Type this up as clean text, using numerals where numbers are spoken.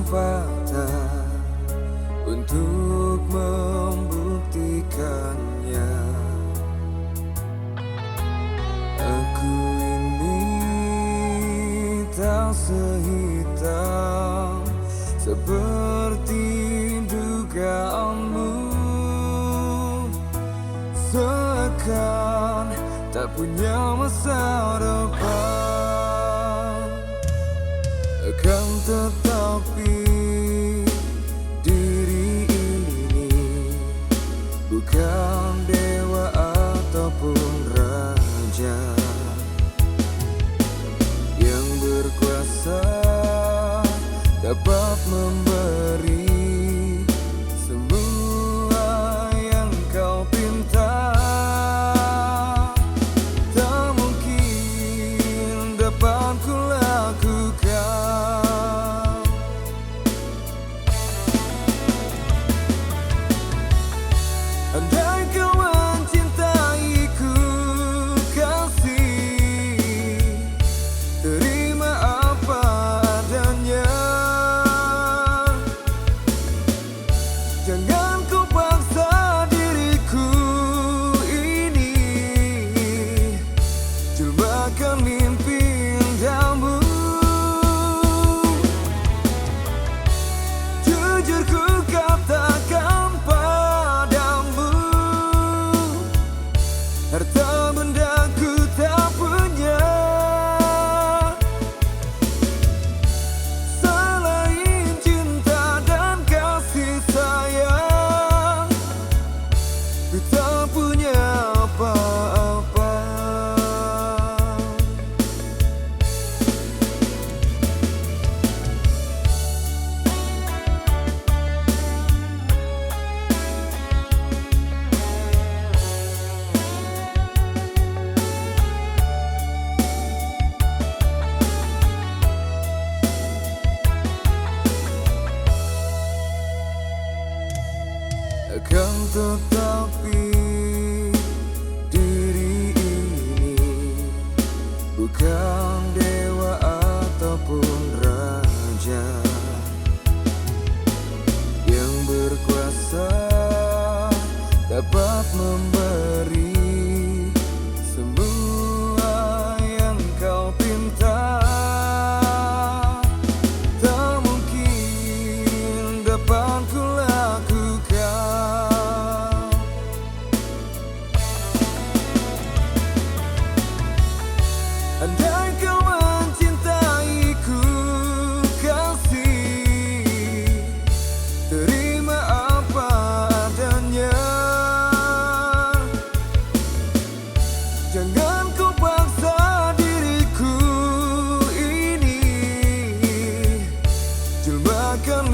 kesempatan untuk membuktikannya. Aku ini tak sehitam seperti dugaanmu, seakan tak punya masa depan. Akan tetapi diri ini bukan dewa ataupun raja yang berkuasa dapat memberi semua yang kau pinta. Tak mungkin dapat ku lakukan. Andai kau mencintaiku kasih, terima apa adanya. Jangan kau paksa diriku ini, jelmakan mimpi indahmu. Jujur ku katakan padamu, harta benda ku tak punya selain cinta dan kasih sayang. Ku tak punya apa-apa. Akan tetapi diri ini bukan dewa ataupun raja yang berkuasa dapat memberi semua yang kau pinta. Tak mungkin dapat ku lakukan. Andai kau mencintaiku kasih, terima apa adanya. Jangan kau paksa diriku ini, jelmakan